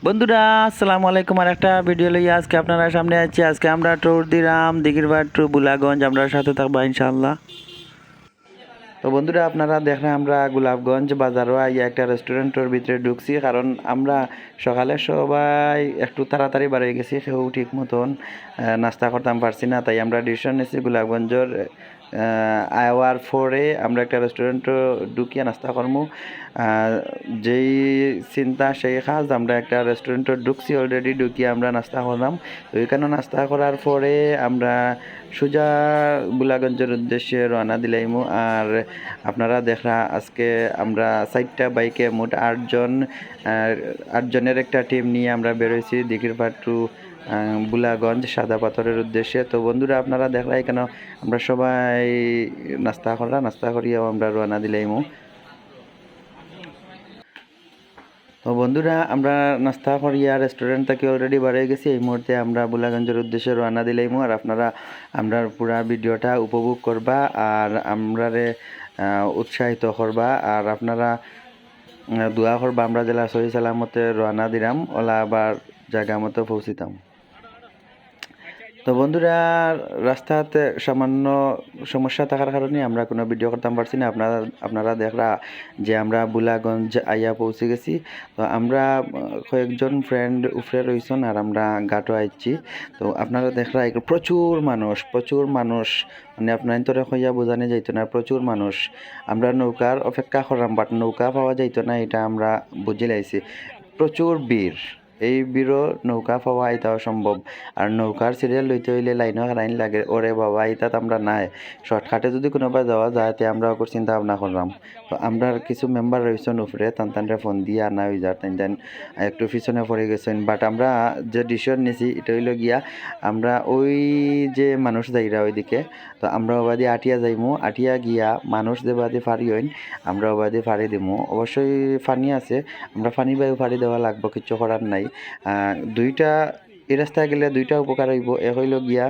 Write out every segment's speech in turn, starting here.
বন্ধুরা আসসালামু আলাইকুম। আর একটা ভিডিও লইয়া আজকে আপনারা সামনে আছি। আজকে আমরা ট্যুর দিলাম দিঘিরবাট টু বুলাগঞ্জ। আমরা সাথে থাকবো ইনশাআল্লাহ। তো বন্ধুরা আপনারা দেখেন আমরা গোলাপগঞ্জ বাজারও আইয়া একটা রেস্টুরেন্টের ভিতরে ঢুকছি, কারণ আমরা সকালে সবাই একটু তাড়াতাড়ি বাড়ি গেছি, কেউ ঠিক মতন নাস্তা করতাম পারছি না। তাই আমরা ডিসিশন নিয়েছি গোলাপগঞ্জের আওয়ার পরে আমরা একটা রেস্টুরেন্টে ঢুকিয়ে নাস্তা করবো। যেই চিন্তা সেই কাজ, আমরা একটা রেস্টুরেন্টে ঢুকছি, অলরেডি ঢুকিয়ে আমরা নাস্তা করলাম। তো ওইখানে নাস্তা করার পরে আমরা সোজা গোলাপগঞ্জের উদ্দেশ্যে রওনা দিলাইমু। আর আপনারা দেখা আজকে আমরা 4টা বাইকে মোট 8জনের একটা টিম নিয়ে আমরা বেরোইছি দিঘিরপাট টু বুলাগঞ্জ সাদা পাথরের উদ্দেশ্যে। তো বন্ধুরা আপনারা দেখলা এখানে আমরা সবাই নাস্তা করিয়াও আমরা রওনা দিলাইমু। তো বন্ধুরা আমরা নাস্তা করিয়া রেস্টুরেন্ট থেকে অলরেডি বাড়ি গেছি। এই মুহূর্তে আমরা বুলাগঞ্জের উদ্দেশ্যে রওনা দিলাইমু। আর আপনারা আমরা পুরা ভিডিওটা উপভোগ করবা আর আমরারে উৎসাহিত করবা। আর আপনারা দোয়া করবা আমরা জেলা সহি সালামতে রওনা দিলাম, ওলা আবার জায়গা মতো পৌঁছিতাম। তো বন্ধুরা রাস্তাতে সামান্য সমস্যা থাকার কারণে আমরা কোনো ভিডিও করতে পারছি না। আপনারা দেখরা যে আমরা বুলাগঞ্জ আইয়া পৌঁছে গেছি। তো আমরা কয়েকজন ফ্রেন্ড উপরে রয়েছেন আর আমরা ঘাটও আইছি। তো আপনারা দেখরা প্রচুর মানুষ, মানে আপনার তোরা হইয়া বোঝানো যাইতো না, প্রচুর মানুষ। আমরা নৌকার অপেক্ষা করলাম, বাট নৌকা পাওয়া যাইতো না, এটা আমরা বুঝে লাইছি। প্রচুর ভিড়, এই বিরো নৌকা পাওয়া এটাও সম্ভব। আর নৌকার সিরিয়াল লইতে হইলে লাইন লাগে। ওরে বাবা, এটাত আমরা নাই। শর্টকাটে যদি কোনোবা যাওয়া যায় তে আমরা ওপর চিন্তা ভাবনা করলাম। তো আমরা কিছু মেম্বার রয়েছেন উপরে, তানরে ফোন দিয়ে আনা হয়ে যায়, তান একটু পিছনে পড়ে গেছেন। বাট আমরা যে ডিসিশন নিছি এটা হইল গিয়া আমরা ওই যে মানুষ যাইরা ওইদিকে, তো আমরা ওবাদি আটিয়া যাইমু। আটিয়া গিয়া মানুষ যে বাদে ফাড়ি হইন আমরা ওবাদি ফাড়ি দিমু। অবশ্যই ফানি আছে, আমরা ফানি বায়ু ফাড়ি দেওয়া লাগবো, কিচ্ছু করার নাই। দুইটা এই রাস্তায় গেলে দুইটা উপকার হইব। এক হইল গিয়া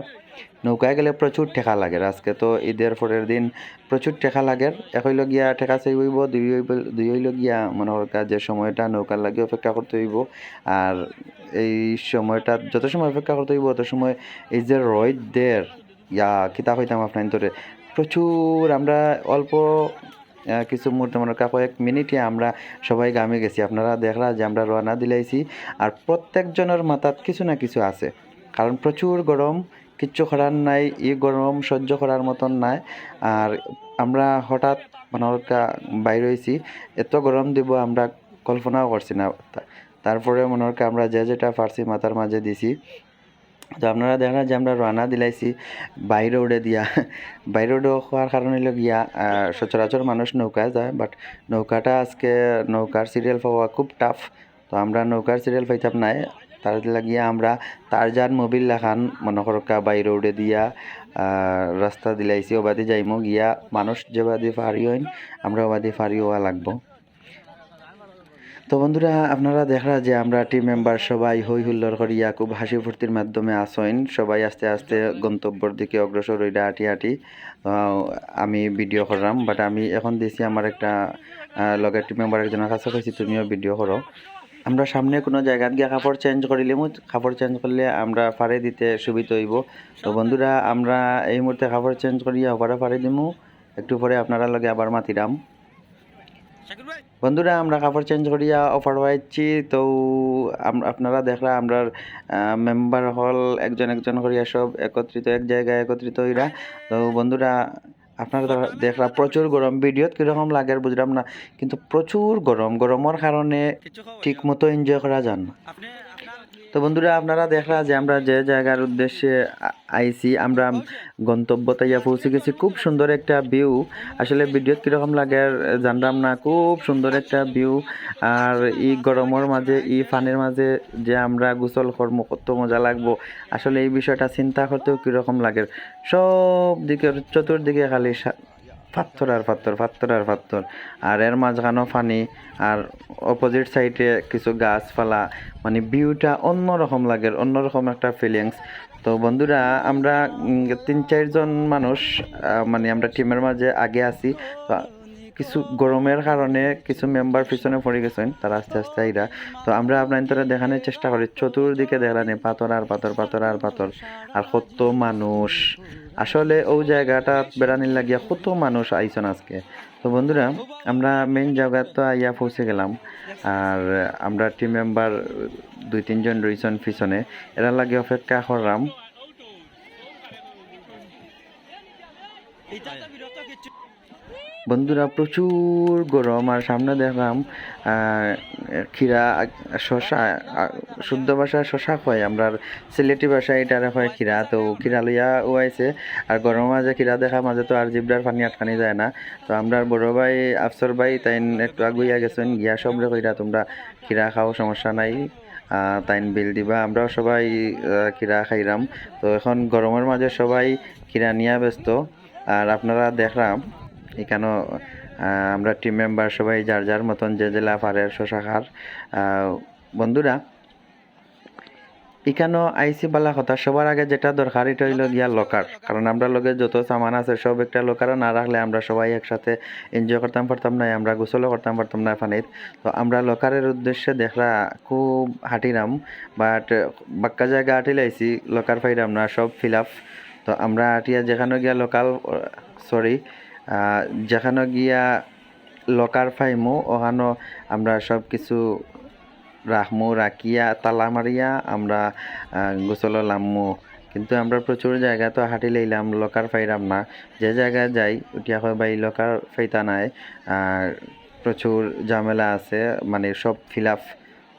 নৌকায় গেলে প্রচুর ঠেকা লাগে, আজকে তো ঈদের পরের দিন প্রচুর ঠেকা লাগে। এক হইল গিয়া ঠেকা চাই হইব, দুই হইল গিয়া মনে কর যে সময়টা নৌকার লাগে অপেক্ষা করতে হইব। আর এই সময়টা যত সময় অপেক্ষা করতে হইব তত সময় এই যে রোদের কিতাব হইতাম আপনার ধরে প্রচুর। আমরা অল্প কিছু মুহূর্তে মনে কয়েক মিনিটে আমরা সবাই গ্রামে গেছি। আপনারা দেখলা যে আমরা রওনা দিলাইছি আর প্রত্যেকজনের মাথাত কিছু না কিছু আছে, কারণ প্রচুর গরম, কিচ্ছু করার নাই, এই গরম সহ্য করার মতন নাই। আর আমরা হঠাৎ মনে বাইর হয়েছি, এত গরম দিব আমরা কল্পনাও করছি না। তারপরে মনে আমরা যেটা পারছি মাথার মাঝে দিছি। তো আপনারা দেখেন যে আমরা রওনা দিলাইছি বাইরে উড়ে দিয়া। বাইরে উড়ে হওয়ার কারণ হইল গিয়া সচরাচর মানুষ নৌকায় যায়, বাট নৌকার সিরিয়াল পাওয়া খুব টাফ। তো আমরা নৌকার সিরিয়াল পাইতাম নাই, তার লাগিয়া আমরা টারজান মোবিল লাখান মনে করকা বাইরে উড়ে দিয়া রাস্তা দিলাইছি। ওবাদি যাইমো গিয়া মানুষ যেবাদি ফারি হইন আমরা ওবাদি ফারি হওয়া লাগবো। তো বন্ধুরা আপনারা দেখরা যে আমরা টিম মেম্বার সবাই হই হুল্লোড় করিয়া খুব হাসি ফুর্তির মাধ্যমে আসইন, সবাই আস্তে আস্তে গন্তব্যের দিকে অগ্রসর হইরা হাঁটি। আমি ভিডিও করলাম, বাট আমি এখন দিছি আমার একটা লগের টিম মেম্বার একজনের কাছে কইছি তুমিও ভিডিও করো। আমরা সামনে কোনো জায়গাত গিয়ে কাপড় চেঞ্জ করিলে কাপড় চেঞ্জ করলে আমরা ফাড়ে দিতে সুবিধা হইব। তো বন্ধুরা আমরা এই মুহূর্তে কাপড় চেঞ্জ করিয়া ওপারে ফাড়ে দিমু, একটু পরে আপনারা লগে আবার মাতিরাম। বন্ধুরা আমরা কাপড় চেঞ্জ করিয়া অফার পাইছি। তো আপনারা দেখলা আমরা মেম্বার হল একজন করিয়া সব একত্রিত এক জায়গায় একত্রিত হইরা। তো বন্ধুরা আপনারা দেখলা প্রচুর গরম, ভিডিওত কিরকম লাগে আর বুঝলাম না, কিন্তু প্রচুর গরমের কারণে ঠিক মতো এনজয় করা যান না। তো বন্ধুরা আপনারা দেখলা যে আমরা যে জায়গার উদ্দেশ্যে আইছি, আমরা গন্তব্য তাইয়া পৌঁছে গেছি। খুব সুন্দর একটা ভিউ, আসলে ভিডিওত কীরকম লাগে জানলাম না, খুব সুন্দর একটা ভিউ। আর এই গরমের মাঝে এই ফানের মাঝে যে আমরা গোসল করবো কত মজা লাগবো, আসলে এই বিষয়টা চিন্তা করতেও কীরকম লাগে। সব দিকে চতুর্দিকে খালি পাথর আর পাথর, আর এর মাঝখানেও পানি, আর অপোজিট সাইডে কিছু গাছপালা, মানে ভিউটা অন্যরকম লাগে, অন্যরকম একটা ফিলিংস। তো বন্ধুরা আমরা 3-4জন মানুষ, মানে আমরা টিমের মাঝে আগে আছি। তো কিছু গরমের কারণে কিছু মেম্বার পিছনে পড়ে গেছেন, তারা আস্তে আস্তে আইরা। তো আমরা আপনার দেখানোর চেষ্টা করি, চতুর্দিকে দেখলাম পাথর আর পাথর, পাথর আর পাথর, আর কত মানুষ। আসলে ওই জায়গাটা বেড়ানির লাগিয়া কত মানুষ আইসন আজকে। তো বন্ধুরা, আমরা মেইন জায়গা তো আইয়া পৌঁছে গেলাম, আর আমরা টিম মেম্বার 2-3 জন রয়েছেন পিছনে, এরা লাগে অপেক্ষা করলাম। বন্ধুরা প্রচুর গরম, আর সামনে দেখলাম খিরা, শশা, শুদ্ধ ভাষায় শশা হয়, আমরা সিলেটি ভাষায় এটারে হয় খিরা। তো খিরা লইয়া ও আইছে, আর গরম মাঝে খিরা দেখা মাঝে তো আর জিবরার পানি আটকানি যায় না। তো আমরা বড় ভাই আফসর ভাই তাই একটু আগুইয়া গেছেন, গিয়া সবরে কইরা তোমরা খিরা খাও, সমস্যা নাই, তাইন বিল দিবা। আমরাও সবাই খিরা খাইলাম। তো এখন গরমের মাঝে সবাই খিরা নিয়ে ব্যস্ত, আর আপনারা দেখলাম এখানেও আমরা টিম মেম্বার সবাই যার যার মতন যে জেলা পারের শশা খার। বন্ধুরা, এখানেও আইসি বালা কথা, সবার আগে যেটা দরকার এটা হইল গিয়া লকার, কারণ আমরা লগে যত সামান আছে সব একটা লকারে না রাখলে আমরা সবাই একসাথে এনজয় করতাম পারতাম না, আমরা গোসলও করতাম পারতাম না পানির। তো আমরা লকারের উদ্দেশ্যে দেখরা খুব হাঁটিলাম, বাট বাক্কা জায়গা হাঁটিলে আইসি, লকার পাইলাম না, সব ফিল আপ। তো আমরা হাঁটিয়া যেখানে গিয়া যেখানে গিয়া লকার পাইমু ওখানো আমরা সব কিছু রাখমু, রাখিয়া তালা মারিয়া আমরা গোসল লামমু। কিন্তু আমরা প্রচুর জায়গা তো হাঁটি লইলাম, লকার পাইলাম না। যে জায়গায় যাই উঠিয়া হয় ভাই লকার পাইতা নাই, আর প্রচুর ঝামেলা আছে, মানে সব ফিল আপ।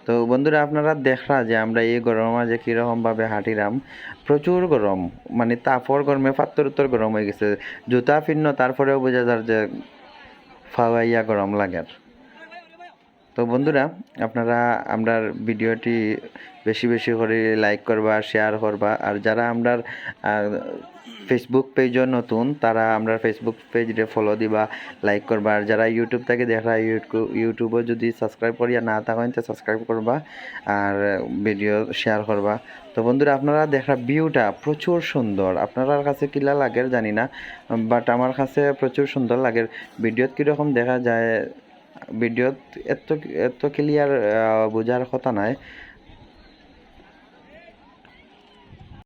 তো বন্ধুরা, আপনারা দেখরা যে আমরা এই গরমের মাঝে কীরকমভাবে হাঁটিলাম। প্রচুর গরম, মানে তাপর গরমে পাত্তর উত্তর গরম হয়ে গেছে, জুতা ফিন্ন তারপরেও বোঝা যায় যে ফাওয়াইয়া গরম লাগার। তো বন্ধুরা, আপনারা আমরার ভিডিওটি বেশি বেশি করে লাইক করবা, শেয়ার করবা, আর যারা আমরার ফেসবুক পেজও নতুন তারা আমরা ফেসবুক পেজে ফলো দিবা, লাইক করবা। আর যারা ইউটিউব থেকে দেখা ইউটিউবও যদি সাবস্ক্রাইব করিয়া না থাকেন তো সাবস্ক্রাইব করবা, আর ভিডিও শেয়ার করবা। তো বন্ধুরা, আপনারা দেখা ভিউটা প্রচুর সুন্দর, আপনার কাছে কিলা লাগে জানি না, বাট আমার কাছে প্রচুর সুন্দর লাগে। ভিডিওত কীরকম দেখা যায়, ভিডিওত এত ক্লিয়ার বোঝার কথা নাই,